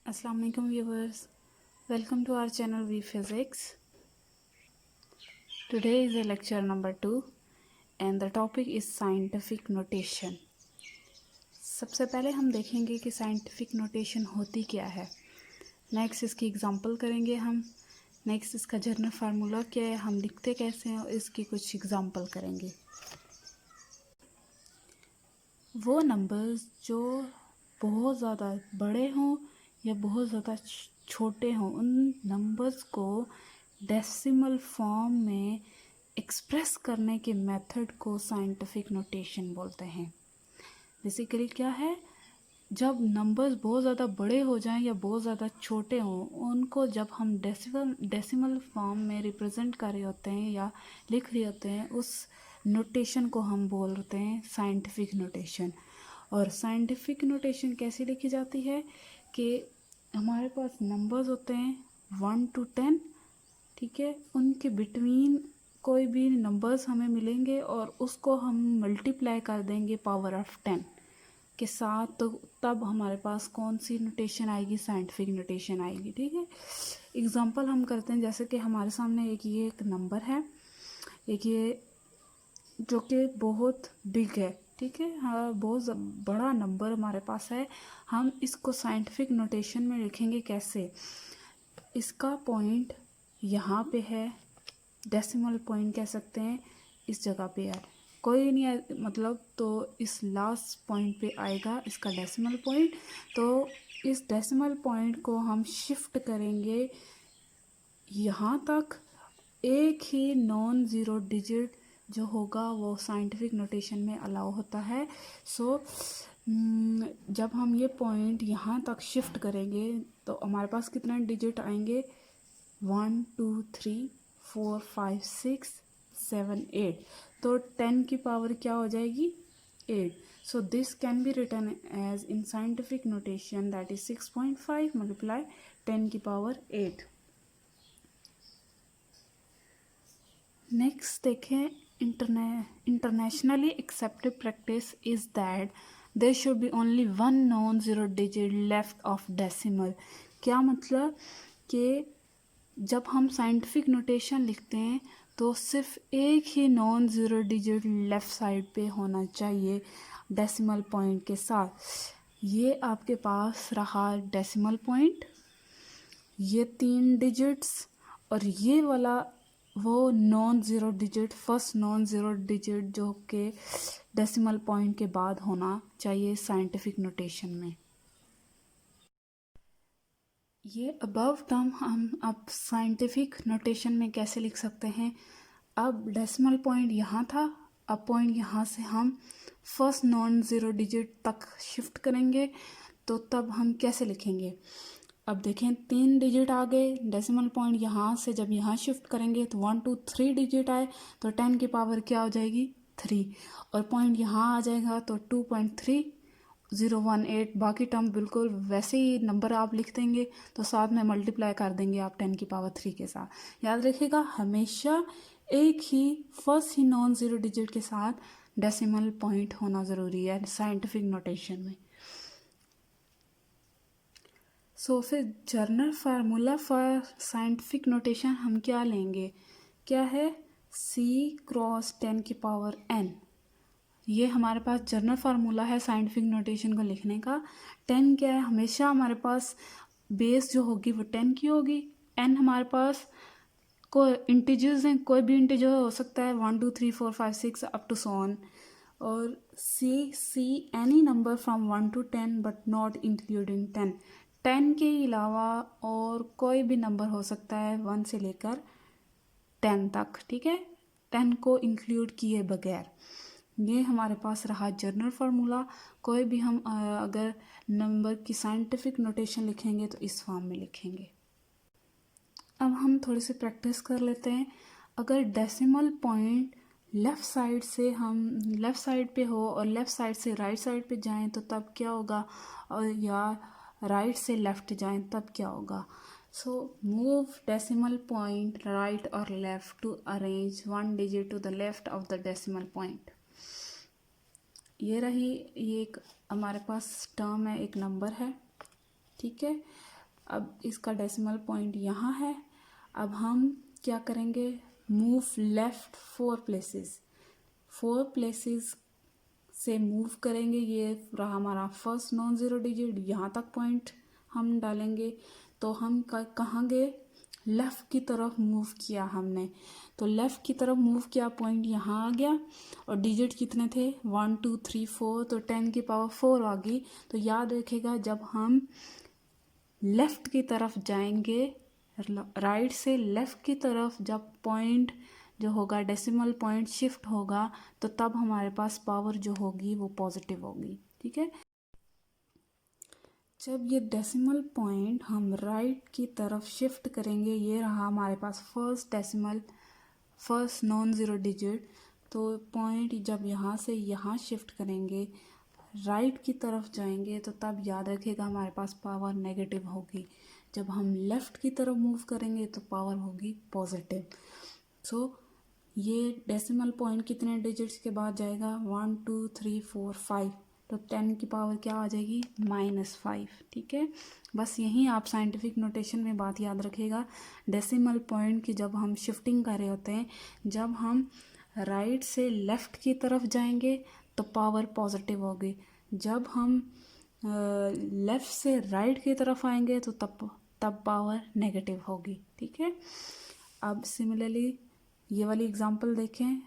Assalamu alaikum viewers, welcome to our channel V Physics. Today is a lecture number 2 and the topic is scientific notation. सबसे पहले हम देखेंगे कि scientific notation होती क्या है. नेक्स्ट इसकी एग्जांपल करेंगे हम. नेक्स्ट इसका जनरल फार्मूला क्या है, हम लिखते कैसे हैं और इसकी कुछ एग्जांपल करेंगे. वो नंबर्स जो बहुत ज़्यादा बड़े हों या बहुत ज़्यादा छोटे हों, उन नंबर्स को डेसिमल फॉर्म में एक्सप्रेस करने के मेथड को साइंटिफिक नोटेशन बोलते हैं. बेसिकली क्या है, जब नंबर्स बहुत ज़्यादा बड़े हो जाएं या बहुत ज़्यादा छोटे हों, उनको जब हम डेसिमल फॉर्म में रिप्रेजेंट कर रहे होते हैं या लिख रहे होते हैं, उस नोटेशन को हम बोलते हैं साइंटिफिक नोटेशन. और साइंटिफिक नोटेशन कैसे लिखी जाती है कि हमारे पास नंबर्स होते हैं 1 to 10, ठीक है. उनके बिटवीन कोई भी नंबर्स हमें मिलेंगे और उसको हम मल्टीप्लाई कर देंगे पावर ऑफ 10 के साथ, तो तब हमारे पास कौन सी नोटेशन आएगी, साइंटिफिक नोटेशन आएगी. ठीक है, एग्जांपल हम करते हैं. जैसे कि हमारे सामने एक नंबर है, एक ये जो कि बहुत बिग है, ठीक है. हाँ, बहुत बड़ा नंबर हमारे पास है. हम इसको साइंटिफिक नोटेशन में लिखेंगे कैसे. इसका पॉइंट यहाँ पे है, डेसिमल पॉइंट कह सकते हैं, इस जगह पे है. कोई नहीं है मतलब, तो इस लास्ट पॉइंट पे आएगा इसका डेसिमल पॉइंट. तो इस डेसिमल पॉइंट को हम शिफ्ट करेंगे यहाँ तक. एक ही नॉन ज़ीरो डिजिट जो होगा वो साइंटिफिक नोटेशन में अलाउ होता है. सो जब हम ये पॉइंट यहाँ तक शिफ्ट करेंगे तो हमारे पास कितने डिजिट आएंगे, 1 2 3 4 5 6 7 8. तो 10 की पावर क्या हो जाएगी, 8. So this can be written as in scientific notation, that is 6.5 multiply 10 की पावर 8. नेक्स्ट देखें, internationally accepted practice is that there should be only one non zero digit left of decimal. क्या मतलब कि जब हम साइंटिफिक नोटेशन लिखते हैं तो सिर्फ एक ही non zero digit left side पे होना चाहिए डेसिमल पॉइंट के साथ. ये आपके पास रहा डेसिमल पॉइंट, ये 3 डिजिट्स, और ये वाला वो non zero digit, first non zero digit जो कि डेसिमल पॉइंट के बाद होना चाहिए साइंटिफिक नोटेशन में. ये अबव टर्म हम अब साइंटिफिक नोटेशन में कैसे लिख सकते हैं. अब डेसिमल पॉइंट यहाँ था, अब पॉइंट यहाँ से हम फर्स्ट नॉन ज़ीरो डिजिट तक शिफ्ट करेंगे, तो तब हम कैसे लिखेंगे. अब देखें 3 डिजिट आ गए, डेसिमल पॉइंट यहाँ से जब यहाँ शिफ्ट करेंगे तो 1 2 3 डिजिट आए, तो 10 की पावर क्या हो जाएगी, 3. और पॉइंट यहाँ आ जाएगा तो 2.3018. बाकी टर्म बिल्कुल वैसे ही नंबर आप लिख देंगे, तो साथ में मल्टीप्लाई कर देंगे आप 10 की पावर 3 के साथ. याद रखिएगा, हमेशा एक ही फर्स्ट ही नॉन ज़ीरो डिजिट के साथ डेसिमल पॉइंट होना ज़रूरी है साइंटिफिक नोटेशन में. सो फिर general formula for scientific notation हम क्या लेंगे, क्या है, C क्रॉस 10 की पावर n. ये हमारे पास जनरल फार्मूला है साइंटिफिक नोटेशन को लिखने का. 10 क्या है, हमेशा हमारे पास बेस जो होगी वो 10 की होगी. n हमारे पास कोई इंटीजर्स हैं, कोई भी इंटीजर हो सकता है, 1 2 3 4 5 6 अप टू सो ऑन. और C any number from 1 to 10 but not including 10. 10 के अलावा और कोई भी नंबर हो सकता है 1 से लेकर 10 तक, ठीक है, 10 को इंक्लूड किए बगैर. ये हमारे पास रहा जनरल फार्मूला. कोई भी हम अगर नंबर की साइंटिफिक नोटेशन लिखेंगे तो इस फॉर्म में लिखेंगे. अब हम थोड़ी सी प्रैक्टिस कर लेते हैं. अगर डेसिमल पॉइंट लेफ़्ट साइड से हम लेफ़्ट साइड पे हो और लेफ़्ट साइड से राइट साइड पे जाएं तो तब क्या होगा, और या राइट से लेफ़्ट जाएं तब क्या होगा. So move decimal point right और left to arrange 1 digit to the left of the decimal point. ये रही, ये एक हमारे पास टर्म है, एक नंबर है, ठीक है. अब इसका डेसिमल पॉइंट यहाँ है। अब हम क्या करेंगे, मूव लेफ़्ट 4 प्लेसेस से मूव करेंगे। ये रहा हमारा फर्स्ट नॉन ज़ीरो डिजिट, यहाँ तक पॉइंट हम डालेंगे। तो हम कहाँ गए, लेफ़्ट की तरफ मूव किया हमने। तो लेफ़्ट की तरफ मूव किया, पॉइंट यहाँ आ गया। और डिजिट कितने थे, 1 2 3 4, तो 10 की पावर 4 आ गई। तो याद रखिएगा, जब हम लेफ़्ट की तरफ जाएंगे, राइट से लेफ़्ट की तरफ जब पॉइंट जो होगा डेसिमल पॉइंट शिफ्ट होगा, तो तब हमारे पास पावर जो होगी वो पॉजिटिव होगी। ठीक है, जब ये डेसिमल पॉइंट हम राइट की तरफ शिफ्ट करेंगे, ये रहा हमारे पास फर्स्ट नॉन ज़ीरो डिजिट। तो पॉइंट जब यहाँ से यहाँ शिफ्ट करेंगे, राइट की तरफ जाएंगे, तो तब याद रखिएगा हमारे पास पावर नेगेटिव होगी। जब हम लेफ़्ट की तरफ मूव करेंगे तो पावर होगी पॉजिटिव। सो ये डेसिमल पॉइंट कितने डिजिट्स के बाद जाएगा, 1 2 3 4 5, तो 10 की पावर क्या आ जाएगी, -5। ठीक है, बस यही आप साइंटिफिक नोटेशन में बात याद रखिएगा। डेसिमल पॉइंट की जब हम शिफ्टिंग कर रहे होते हैं, जब हम राइट से लेफ़्ट की तरफ जाएंगे तो पावर पॉजिटिव होगी। जब हम लेफ़्ट से राइट की तरफ आएंगे तो तब पावर नेगेटिव होगी। ठीक है, अब सिमिलरली ये वाली एग्जांपल देखें।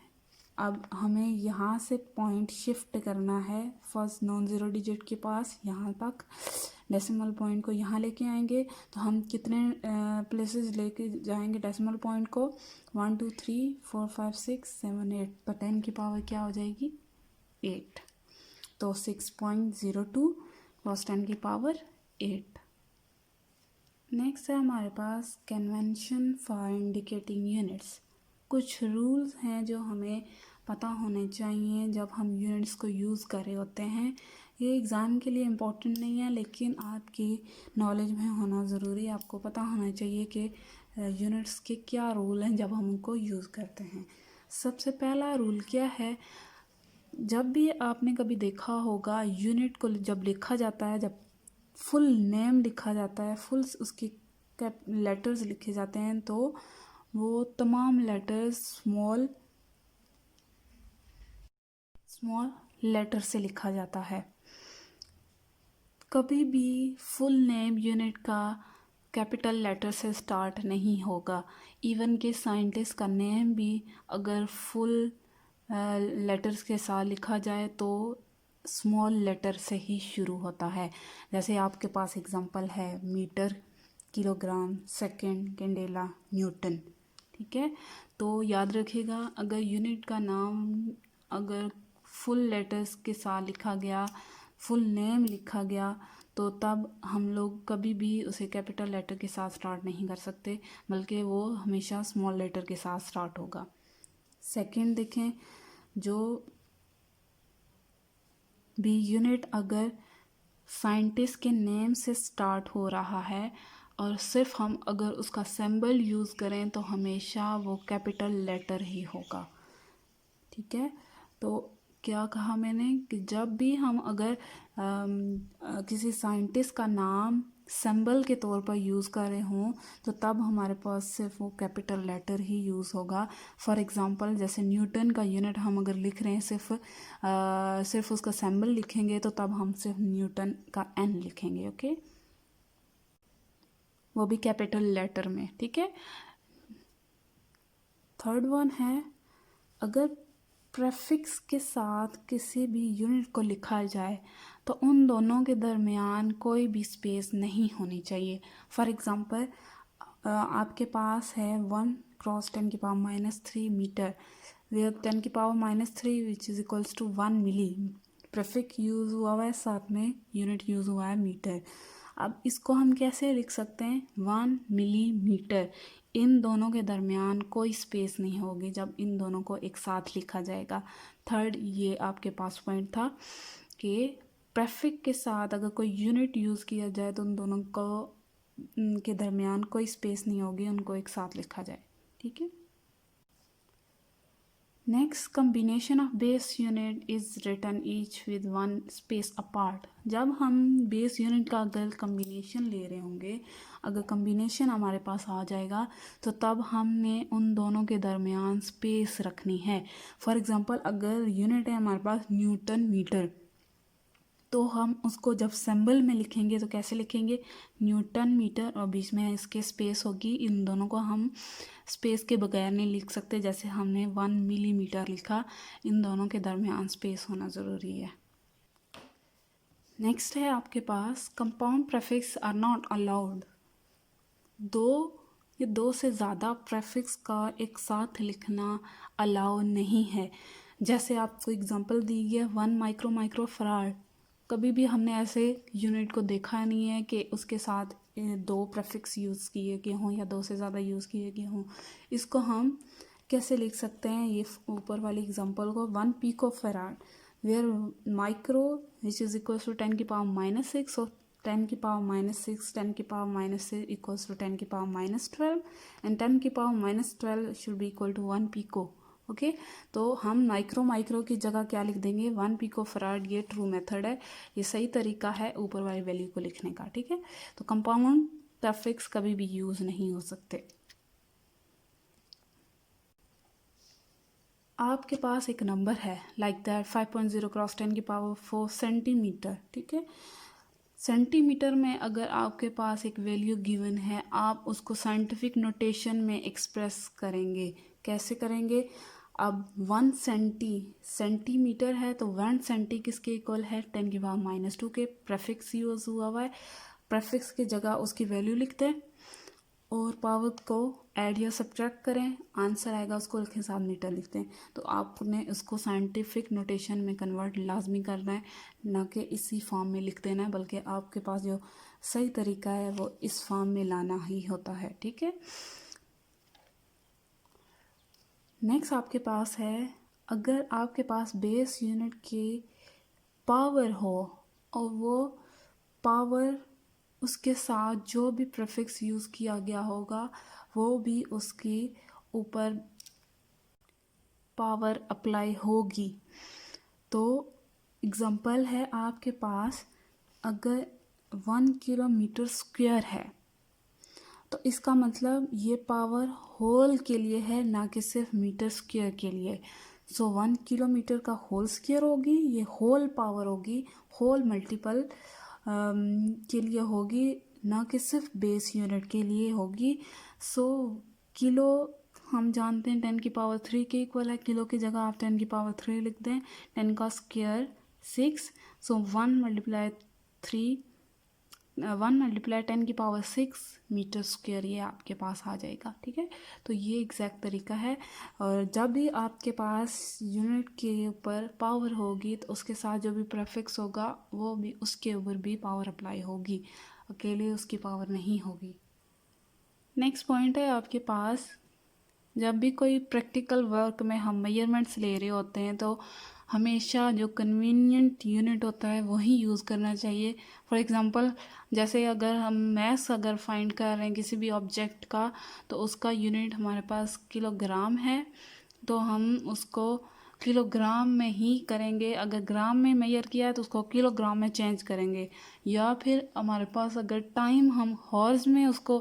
अब हमें यहाँ से पॉइंट शिफ्ट करना है फर्स्ट नॉन ज़ीरो डिजिट के पास, यहाँ तक डेसिमल पॉइंट को यहाँ लेके आएंगे। तो हम कितने प्लेसेस लेके जाएंगे डेसिमल पॉइंट को, 1 2 3 4 5 6 7 8, तो 10 की पावर क्या हो जाएगी, 8। तो 6.02 क्रॉस 10 की पावर 8। नेक्स्ट है हमारे पास कन्वेंशन फॉर इंडिकेटिंग यूनिट्स। कुछ रूल्स हैं जो हमें पता होने चाहिए जब हम यूनिट्स को यूज़ कर रहे होते हैं। ये एग्ज़ाम के लिए इम्पोर्टेंट नहीं है, लेकिन आपकी नॉलेज में होना ज़रूरी है। आपको पता होना चाहिए कि यूनिट्स के क्या रूल हैं जब हम उनको यूज़ करते हैं। सबसे पहला रूल क्या है, जब भी आपने कभी देखा होगा यूनिट को जब लिखा जाता है, जब फुल नेम लिखा जाता है, फुल उसके लेटर्स लिखे जाते हैं, तो वो तमाम लेटर्स स्मॉल लेटर से लिखा जाता है। कभी भी फुल नेम यूनिट का कैपिटल लेटर से स्टार्ट नहीं होगा। इवन के साइंटिस्ट का नेम भी अगर फुल लेटर्स के साथ लिखा जाए तो स्मॉल लेटर से ही शुरू होता है। जैसे आपके पास एग्जांपल है metre, kilogram, second, candela, newton. ठीक है, तो याद रखिएगा, अगर यूनिट का नाम अगर फुल लेटर्स के साथ लिखा गया, फुल नेम लिखा गया, तो तब हम लोग कभी भी उसे कैपिटल लेटर के साथ स्टार्ट नहीं कर सकते, बल्कि वो हमेशा स्मॉल लेटर के साथ स्टार्ट होगा। सेकंड देखें, जो भी यूनिट अगर साइंटिस्ट के नेम से स्टार्ट हो रहा है और सिर्फ हम अगर उसका सिंबल यूज़ करें तो हमेशा वो कैपिटल लेटर ही होगा। ठीक है, तो क्या कहा मैंने कि जब भी हम अगर किसी साइंटिस्ट का नाम सिंबल के तौर पर यूज़ कर रहे हों, तो तब हमारे पास सिर्फ वो कैपिटल लेटर ही यूज़ होगा। फॉर एग्ज़ाम्पल जैसे न्यूटन का यूनिट हम अगर लिख रहे हैं, सिर्फ उसका सिंबल लिखेंगे, तो तब हम सिर्फ न्यूटन का एन लिखेंगे। ओके, वो भी कैपिटल लेटर में। ठीक है, थर्ड वन है, अगर प्रेफिक्स के साथ किसी भी यूनिट को लिखा जाए तो उन दोनों के दरमियान कोई भी स्पेस नहीं होनी चाहिए। फॉर एग्ज़ाम्पल आपके पास है 1 क्रॉस 10 की पावर -3 मीटर, वेयर 10 की power -3 which is equals to 1 milli. Prefix use हुआ है, साथ में यूनिट यूज़ हुआ है मीटर। अब इसको हम कैसे लिख सकते हैं, 1 मिलीमीटर। इन दोनों के दरमियान कोई स्पेस नहीं होगी जब इन दोनों को एक साथ लिखा जाएगा। थर्ड, ये आपके पास पॉइंट था कि प्रेफिक्स के साथ अगर कोई यूनिट यूज़ किया जाए तो उन दोनों को के दरमियान कोई स्पेस नहीं होगी, उनको एक साथ लिखा जाए। ठीक है, next combination of base unit is written each with one space apart. जब हम बेस यूनिट का अगर कम्बिनेशन ले रहे होंगे, अगर कम्बिनेशन हमारे पास आ जाएगा तो तब हमने उन दोनों के दरमियान स्पेस रखनी है. फॉर एग्ज़ाम्पल अगर यूनिट है हमारे पास न्यूटन मीटर, तो हम उसको जब सिंबल में लिखेंगे तो कैसे लिखेंगे, न्यूटन मीटर और बीच में इसके स्पेस होगी. इन दोनों को हम स्पेस के बगैर नहीं लिख सकते. जैसे हमने 1 मिलीमीटर लिखा, इन दोनों के दरमियान स्पेस होना ज़रूरी है. नेक्स्ट है आपके पास compound prefix are not allowed. दो से ज़्यादा प्रेफिक्स का एक साथ लिखना अलाउ नहीं है. जैसे आपको एग्जांपल दी है 1 माइक्रोफराड. कभी भी हमने ऐसे यूनिट को देखा नहीं है कि उसके साथ 2 प्रेफिक्स यूज़ किए गए हों या 2 से ज़्यादा यूज़ किए गए हों. इसको हम कैसे लिख सकते हैं, ये ऊपर वाली एग्जांपल को 1 picofarad where micro which is equals to 10 की पावर -6 और 10 की पावर -6 10 की पावर -6 इक्वल्स टू 10 की पावर -12 एंड 10 की power -12 should be equal to 1 pico. Okay तो हम माइक्रो की जगह क्या लिख देंगे, 1 पिकोफराड. ये ट्रू मेथड है, ये सही तरीका है ऊपर वाली वैल्यू को लिखने का. ठीक है, तो कंपाउंड प्रेफिक्स कभी भी यूज़ नहीं हो सकते. आपके पास एक नंबर है लाइक दैट 5.0 क्रॉस 10 की पावर 4 सेंटीमीटर. ठीक है, सेंटीमीटर में अगर आपके पास एक वैल्यू गिवन है, आप उसको साइंटिफिक नोटेशन में एक्सप्रेस करेंगे. कैसे करेंगे, अब 1 सेंटीमीटर है तो 1 सेंटी किसके इक्वल है, 10 की पावर -2 के. प्रेफिक्स यूज़ हुआ हुआ है, प्रेफिक्स की जगह उसकी वैल्यू लिखते हैं और पावर को ऐड या सब्ट्रैक्ट करें, आंसर आएगा उसको उसके साथ मीटर लिखते हैं. तो आपने उसको साइंटिफिक नोटेशन में कन्वर्ट लाजमी करना है, ना कि इसी फॉर्म में लिख देना है, बल्कि आपके पास जो सही तरीका है वो इस फॉर्म में लाना ही होता है. ठीक है, नेक्स्ट आपके पास है, अगर आपके पास बेस यूनिट की पावर हो और वो पावर उसके साथ जो भी प्रीफिक्स यूज़ किया गया होगा वो भी उसकी ऊपर पावर अप्लाई होगी. तो एग्ज़ाम्पल है आपके पास, अगर 1 किलोमीटर स्क्वायर है तो इसका मतलब ये पावर होल के लिए है, ना कि सिर्फ मीटर स्क्वायर के लिए. सो 1 किलोमीटर का होल स्क्वायर होगी, ये होल पावर होगी, होल मल्टीपल के लिए होगी, ना कि सिर्फ बेस यूनिट के लिए होगी. सो किलो हम जानते हैं 10 की पावर 3 के इक्वल है. किलो की जगह आप 10 की पावर 3 लिख दें. 10 का स्क्वायर 6, सो 1 मल्टीप्लाई 10 की पावर 6 मीटर स्क्वायर ये आपके पास आ जाएगा. ठीक है, तो ये एग्जैक्ट तरीका है. और जब भी आपके पास यूनिट के ऊपर पावर होगी तो उसके साथ जो भी प्रीफिक्स होगा वो भी उसके ऊपर भी पावर अप्लाई होगी, अकेले उसकी पावर नहीं होगी. नेक्स्ट पॉइंट है आपके पास, जब भी कोई प्रैक्टिकल वर्क में हम मेजरमेंट्स ले रहे होते हैं तो हमेशा जो कन्वीनियंट यूनिट होता है वही यूज़ करना चाहिए. फॉर एग्ज़ाम्पल जैसे अगर हम मैथ्स अगर फाइंड कर रहे हैं किसी भी ऑब्जेक्ट का, तो उसका यूनिट हमारे पास किलोग्राम है, तो हम उसको किलोग्राम में ही करेंगे. अगर ग्राम में मेजर किया है तो उसको किलोग्राम में चेंज करेंगे. या फिर हमारे पास अगर टाइम हम हॉर्स में उसको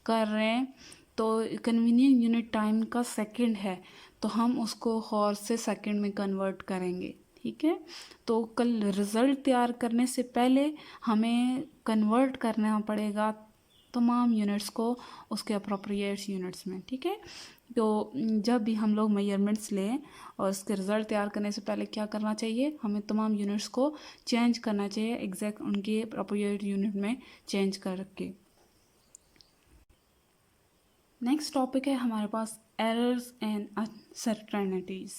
कर रहे हैं तो कन्वीनियंट यूनिट टाइम का सेकंड है, तो हम उसको हॉर्स से सेकंड में कन्वर्ट करेंगे. ठीक है, तो कल रिज़ल्ट तैयार करने से पहले हमें कन्वर्ट करना पड़ेगा तमाम यूनिट्स को उसके अप्रोप्रिएट यूनिट्स में. ठीक है, तो जब भी हम लोग मेजरमेंट्स लें और उसके रिज़ल्ट तैयार करने से पहले क्या करना चाहिए, हमें तमाम यूनिट्स को चेंज करना चाहिए एग्जैक्ट उनके अप्रोप्रिएट यूनिट में चेंज करके. नेक्स्ट टॉपिक है हमारे पास एरर्स एंड अनसर्टेनिटीज़.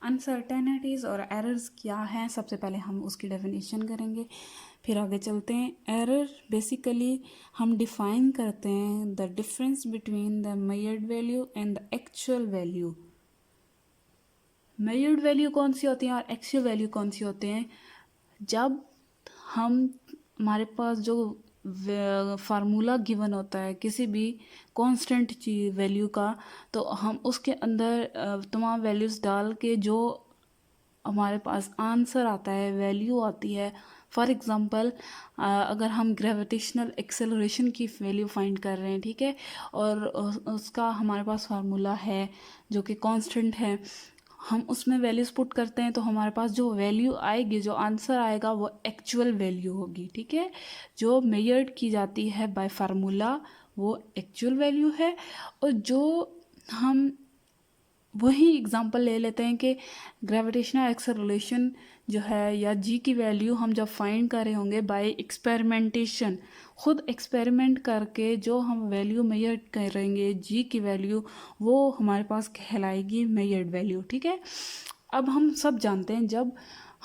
अनसर्टेनिटीज़ और एरर्स क्या हैं, सबसे पहले हम उसकी डेफिनेशन करेंगे, फिर आगे चलते हैं. एरर बेसिकली हम डिफ़ाइन करते हैं the difference between the measured value and the actual value. Measured value कौन सी होती है और एक्चुअल वैल्यू कौन सी होते हैं. जब हम हमारे पास जो फार्मूला गिवन होता है किसी भी कांस्टेंट चीज वैल्यू का, तो हम उसके अंदर तमाम वैल्यूज़ डाल के जो हमारे पास आंसर आता है, वैल्यू आती है। फॉर एग्ज़ाम्पल अगर हम ग्रेविटेशनल एक्सेलरेशन की वैल्यू फाइंड कर रहे हैं, ठीक है, और उसका हमारे पास फार्मूला है जो कि कांस्टेंट है, हम उसमें वैल्यूज़ पुट करते हैं तो हमारे पास जो वैल्यू आएगी, जो आंसर आएगा वो एक्चुअल वैल्यू होगी, ठीक है। जो मेजर्ड की जाती है बाय फार्मूला वो एक्चुअल वैल्यू है। और जो हम वही एग्जांपल ले लेते हैं कि ग्रेविटेशनल एक्सेलरेशन जो है या जी की वैल्यू हम जब फाइंड कर रहे होंगे बाय एक्सपेरिमेंटेशन, खुद एक्सपेरिमेंट करके जो हम वैल्यू मेजर करेंगे जी की वैल्यू, वो हमारे पास कहलाएगी मेजर्ड वैल्यू, ठीक है। अब हम सब जानते हैं जब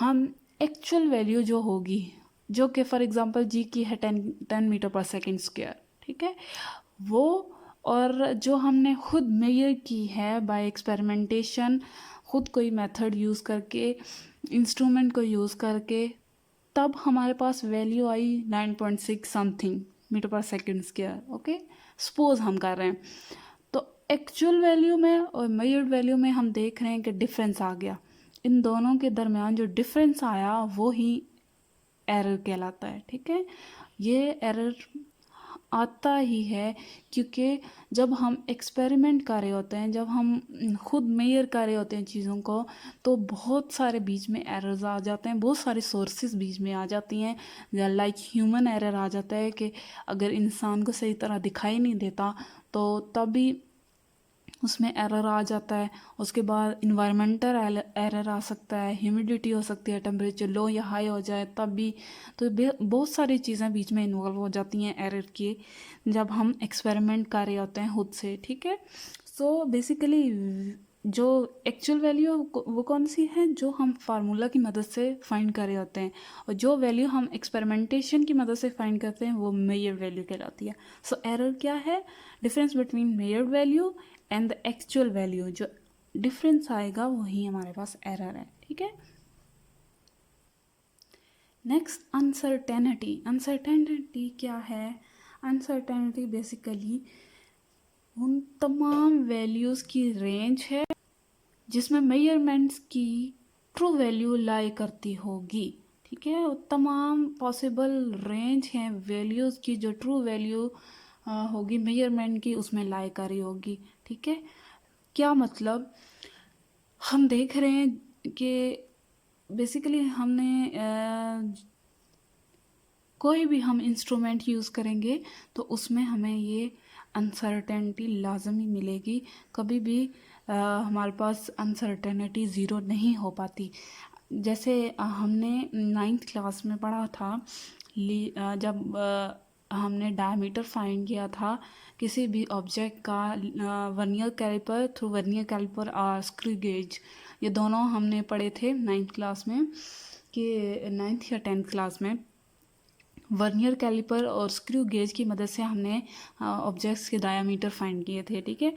हम एक्चुअल वैल्यू जो होगी, जो कि फॉर एग्जांपल जी की है 10 मीटर पर सेकेंड स्क्वायर, ठीक है, वो और जो हमने खुद मेजर की है बाय एक्सपेरिमेंटेशन, खुद कोई मेथड यूज़ करके, इंस्ट्रूमेंट को यूज़ करके, तब हमारे पास वैल्यू आई 9.6 समथिंग मीटर पर सेकेंड स्क्वायर, ओके, सपोज हम कर रहे हैं। तो एक्चुअल वैल्यू में और मेजर्ड वैल्यू में हम देख रहे हैं कि डिफरेंस आ गया। इन दोनों के दरमियान जो डिफरेंस आया वो ही एरर कहलाता है, ठीक है। ये एरर आता ही है क्योंकि जब हम एक्सपेरिमेंट कर रहे होते हैं, जब हम खुद मेजर कर रहे होते हैं चीज़ों को, तो बहुत सारे बीच में एरर्स आ जाते हैं, बहुत सारे सोर्सेज बीच में आ जाती हैं। लाइक ह्यूमन एरर आ जाता है कि अगर इंसान को सही तरह दिखाई नहीं देता तो तभी उसमें एरर आ जाता है। उसके बाद इन्वायरमेंटल एरर आ सकता है, ह्यूमिडिटी हो सकती है, टेम्परेचर लो या हाई हो जाए तब भी। तो बहुत सारी चीज़ें बीच में इन्वॉल्व हो जाती हैं एरर की जब हम एक्सपेरिमेंट कर रहे होते हैं खुद से, ठीक है। सो बेसिकली जो एक्चुअल वैल्यू वो कौन सी है, जो हम फार्मूला की मदद से फाइंड कर रहे होते हैं, और जो वैल्यू हम एक्सपेरिमेंटेशन की मदद से फाइंड करते हैं वो मेजर वैल्यू कहलाती है। सो एरर क्या है? Difference between measured value and the actual value, जो डिफरेंस आएगा वही हमारे पास एरर है, ठीक है। Next, uncertainty. अनसर्टेनिटी क्या है? अनसर्टेनिटी बेसिकली उन तमाम वैल्यूज़ की रेंज है जिसमें मेजरमेंट्स की ट्रू वैल्यू लाई करती होगी, ठीक है। वो तमाम पॉसिबल रेंज हैं वैल्यूज़ की जो ट्रू वैल्यू होगी मेजरमेंट की, उसमें लाई करी होगी, ठीक है। क्या मतलब? हम देख रहे हैं कि बेसिकली हमने कोई भी हम इंस्ट्रूमेंट यूज़ करेंगे तो उसमें हमें ये अनसर्टेनिटी लाजमी मिलेगी। कभी भी हमारे पास अनसर्टेनिटी ज़ीरो नहीं हो पाती। जैसे हमने 9th क्लास में पढ़ा था, जब हमने डायमीटर फाइंड किया था किसी भी ऑब्जेक्ट का, vernier calliper through vernier calliper और स्क्रू गेज, ये दोनों हमने पढ़े थे 9th क्लास में, कि 9th या 10th क्लास में वर्नियर कैलिपर और स्क्रू गेज की मदद से हमने ऑब्जेक्ट्स के डायामीटर फाइंड किए थे, ठीक है।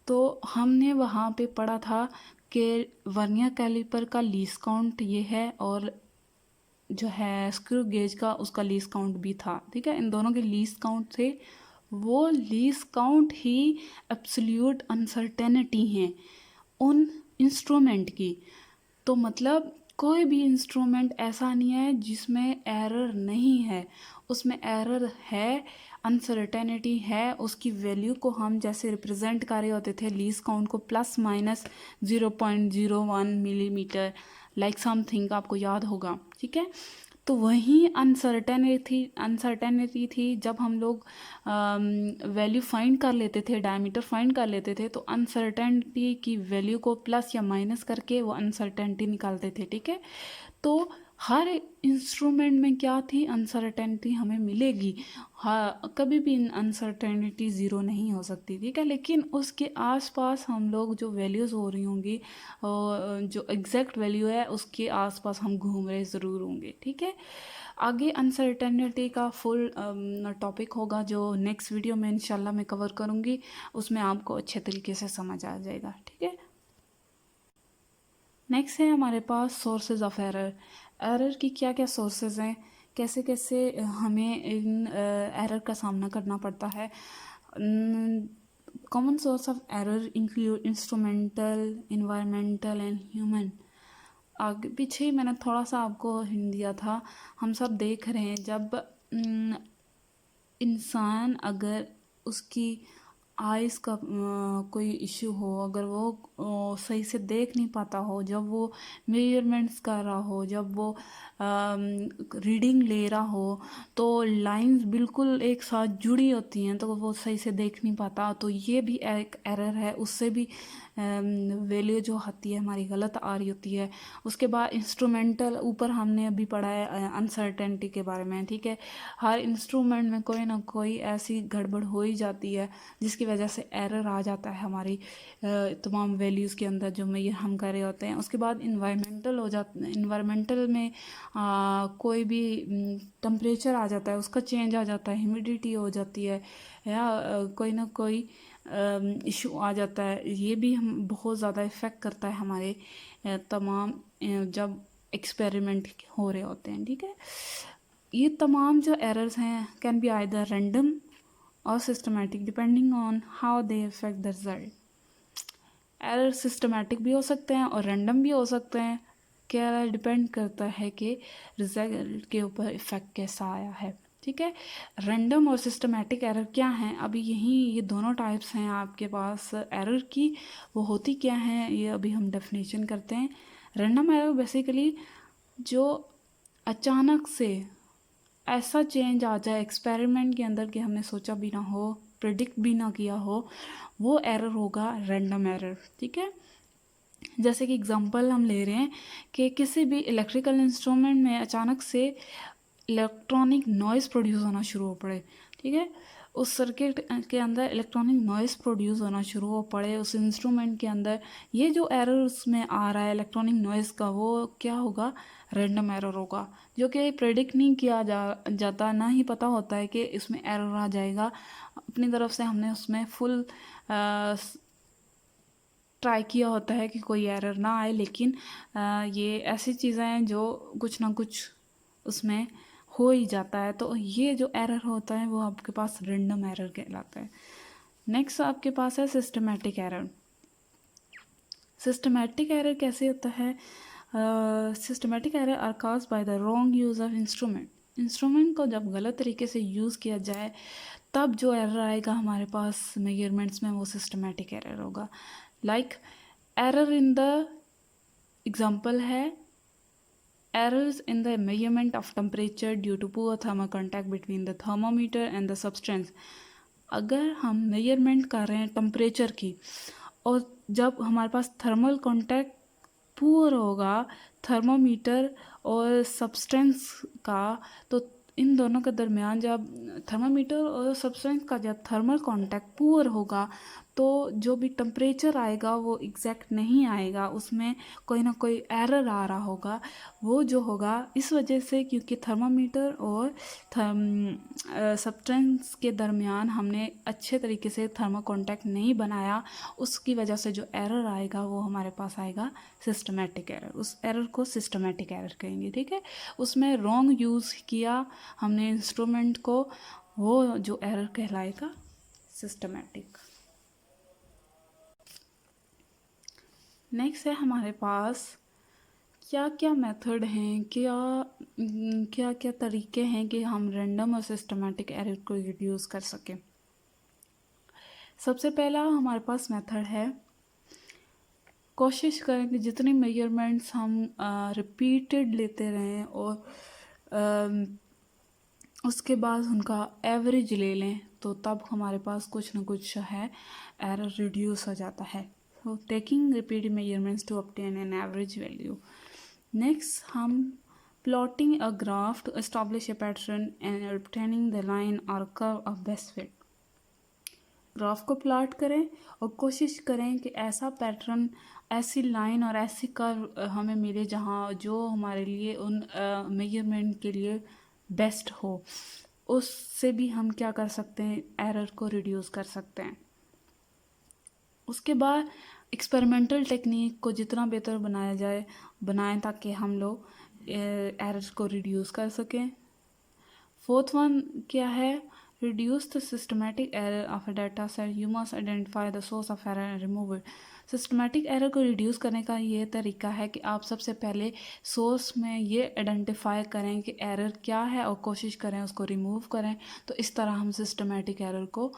तो हमने वहाँ पे पढ़ा था कि वर्नियर कैलिपर का लीस्ट काउंट ये है और जो है स्क्रू गेज का उसका लीस्ट काउंट भी था, ठीक है। इन दोनों के लीस्ट काउंट थे, वो लीस्ट काउंट ही एब्सोल्यूट अनसर्टेनिटी हैं उन इंस्ट्रूमेंट की। तो मतलब कोई भी इंस्ट्रूमेंट ऐसा नहीं है जिसमें एरर नहीं है, उसमें एरर है, अनसर्टेनिटी है। उसकी वैल्यू को हम जैसे रिप्रेजेंट कर रहे होते थे लीस्ट काउंट को plus minus 0.01 millimetre, like something, आपको याद होगा, ठीक है। तो वही अनसर्टेनिटी थी जब हम लोग वैल्यू फाइंड कर लेते थे, डायमीटर फाइंड कर लेते थे, तो अनसर्टेनिटी की वैल्यू को प्लस या माइनस करके वो अनसर्टेनिटी निकालते थे, ठीक है। तो हर इंस्ट्रूमेंट में क्या थी, अनसर्टेनिटी हमें मिलेगी। हाँ, कभी भी अनसर्टेनिटी ज़ीरो नहीं हो सकती, ठीक है। लेकिन उसके आसपास हम लोग जो वैल्यूज़ हो रही होंगी, जो एग्जैक्ट वैल्यू है उसके आसपास हम घूम रहे ज़रूर होंगे, ठीक है। आगे अनसर्टेनिटी का फुल टॉपिक होगा जो नेक्स्ट वीडियो में इंशाल्लाह मैं कवर करूँगी, उसमें आपको अच्छे तरीके से समझ आ जाएगा, ठीक है। नेक्स्ट है हमारे पास सोर्सेज ऑफ एरर। एरर की क्या क्या सोर्सेज हैं कैसे कैसे हमें इन एरर का सामना करना पड़ता है। Common source of error include instrumental, environmental and human. आगे पीछे मैंने थोड़ा सा आपको हिंट दिया था। हम सब देख रहे हैं जब इंसान अगर उसकी आइज़ का कोई इशू हो, अगर वो सही से देख नहीं पाता हो, जब वो मेजरमेंट्स कर रहा हो, जब वो रीडिंग ले रहा हो, तो लाइंस बिल्कुल एक साथ जुड़ी होती हैं तो वो सही से देख नहीं पाता। तो ये भी एक एरर है, उससे भी वैल्यू जो आती है हमारी गलत आ रही होती है। उसके बाद इंस्ट्रूमेंटल, ऊपर हमने अभी पढ़ा है अनसर्टेनिटी के बारे में, ठीक है। हर इंस्ट्रूमेंट में कोई ना कोई ऐसी गड़बड़ हो ही जाती है जिसकी वजह से एरर आ जाता है हमारी तमाम वैल्यूज़ के अंदर जो मेजर हम कर रहे होते हैं। उसके बाद इन्वायरमेंटल हो जाता, इन्वायरमेंटल में कोई भी टेम्परेचर आ जाता है, उसका चेंज आ जाता है, ह्यूमिडिटी हो जाती है, या कोई ना कोई इशू आ जाता है। ये भी हम बहुत ज़्यादा इफ़ेक्ट करता है हमारे तमाम जब एक्सपेरिमेंट हो रहे होते हैं, ठीक है। ये तमाम जो एरर्स हैं कैन बी आइदर रैंडम और systematic depending on how they affect the result. Error systematic भी हो सकते हैं और रैंडम भी हो सकते हैं। क्या डिपेंड करता है कि रिजल्ट के ऊपर इफ़ेक्ट कैसा आया है, ठीक है। रैंडम और सिस्टमेटिक एरर क्या हैं, अभी ये दोनों टाइप्स हैं आपके पास एरर की। वो होती क्या हैं ये अभी हम डेफिनेशन करते हैं। रैंडम एरर बेसिकली जो अचानक से ऐसा चेंज आ जाए एक्सपेरिमेंट के अंदर कि हमने सोचा भी ना हो, प्रिडिक्ट भी ना किया हो, वो एरर होगा रैंडम एरर, ठीक है। जैसे कि एग्जांपल हम ले रहे हैं कि किसी भी इलेक्ट्रिकल इंस्ट्रूमेंट में अचानक से इलेक्ट्रॉनिक नॉइज़ प्रोड्यूस होना शुरू हो पड़े, ठीक है। उस सर्किट के अंदर इलेक्ट्रॉनिक नॉइज़ प्रोड्यूस होना शुरू हो पड़े उस इंस्ट्रूमेंट के अंदर, ये जो एरर उसमें आ रहा है इलेक्ट्रॉनिक नॉइज़ का, वो क्या होगा, रैंडम एरर होगा, जो कि प्रेडिक्ट नहीं किया जाता, ना ही पता होता है कि इसमें एरर आ जाएगा। अपनी तरफ से हमने उसमें फुल ट्राई किया होता है कि कोई एरर ना आए, लेकिन ये ऐसी चीज़ें हैं जो कुछ ना कुछ उसमें हो ही जाता है। तो ये जो एरर होता है वो आपके पास रैंडम एरर कहलाता है। नेक्स्ट आपके पास है सिस्टमेटिक एरर। सिस्टमेटिक एरर कैसे होता है? Systematic error are caused by the wrong use of instrument. Instrument को जब गलत तरीके से यूज़ किया जाए तब जो एरर आएगा हमारे पास मेजरमेंट्स में, वो सिस्टमेटिक एरर होगा। Like error in the example है errors in the measurement of temperature due to poor thermal contact between the thermometer and the substance। अगर हम मेजरमेंट कर रहे हैं टेम्परेचर की और जब हमारे पास थर्मल कांटेक्ट पुअर होगा थर्मोमीटर और सब्सटेंस का, तो इन दोनों के दरमियान जब थर्मामीटर और सब्सटेंस का जब थर्मल कांटेक्ट पुअर होगा तो जो भी टेम्परेचर आएगा वो एग्जैक्ट नहीं आएगा, उसमें कोई ना कोई एरर आ रहा होगा। वो जो होगा इस वजह से क्योंकि थर्मामीटर और सब्सटेंस के दरमियान हमने अच्छे तरीके से थर्मल कांटेक्ट नहीं बनाया, उसकी वजह से जो एरर आएगा वो हमारे पास आएगा सिस्टमेटिक एरर। उस एरर को सिस्टमेटिक एरर कहेंगे, ठीक है। उसमें रॉन्ग यूज़ किया हमने इंस्ट्रूमेंट को, वो जो एरर कहलाएगा सिस्टमेटिक। नेक्स्ट है हमारे पास क्या क्या मेथड हैं, क्या क्या तरीके हैं कि हम रैंडम और सिस्टमेटिक एरर को रिड्यूस कर सकें। सबसे पहला हमारे पास मेथड है, कोशिश करें कि जितने मेजरमेंट्स हम रिपीटेड लेते रहें और उसके बाद उनका एवरेज ले लें, तो तब हमारे पास कुछ ना कुछ है एरर रिड्यूस हो जाता है। so taking repeated measurements to obtain an average value। next हम plotting a graph to establish a pattern and obtaining the line or curve of best fit। Graph को प्लॉट करें और कोशिश करें कि ऐसा पैटर्न, ऐसी लाइन और ऐसी कर्व हमें मिले जहाँ जो हमारे लिए उन मेजरमेंट के लिए बेस्ट हो। उससे भी हम क्या कर सकते हैं, एरर को रिड्यूस कर सकते हैं। उसके बाद एक्सपेरिमेंटल टेक्निक को जितना बेहतर बनाया जाए बनाएं ताकि हम लोग एरर को रिड्यूस कर सकें। फोर्थ वन क्या है, reduce the systematic error of a data set, you must identify the source of error and remove it. Systematic error को रिड्यूस करने का ये तरीका है कि आप सबसे पहले सोर्स में ये आइडेंटिफाई करें कि एरर क्या है और कोशिश करें उसको रिमूव करें। तो इस तरह हम सिस्टमेटिक एरर को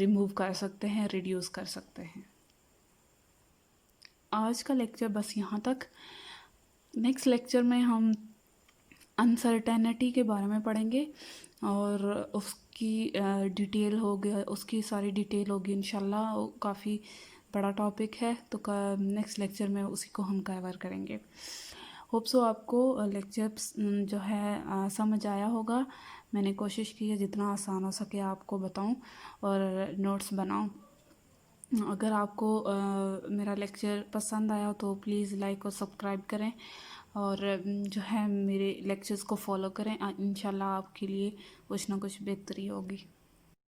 रिमूव कर सकते हैं, रिड्यूस कर सकते हैं। आज का लेक्चर बस यहाँ तक। नेक्स्ट लेक्चर में हम अनसर्टेनिटी के बारे में पढ़ेंगे और उसकी डिटेल होगी, उसकी सारी डिटेल होगी इंशाल्लाह। काफ़ी बड़ा टॉपिक है, तो नेक्स्ट लेक्चर में उसी को हम कवर करेंगे। होप सो आपको लेक्चर जो है समझ आया होगा। मैंने कोशिश की है जितना आसान हो सके आपको बताऊं और नोट्स बनाऊं। अगर आपको मेरा लेक्चर पसंद आया तो प्लीज़ लाइक और सब्सक्राइब करें और जो है मेरे लेक्चर्स को फॉलो करें। इंशाल्लाह आपके लिए कुछ ना कुछ बेहतरी होगी।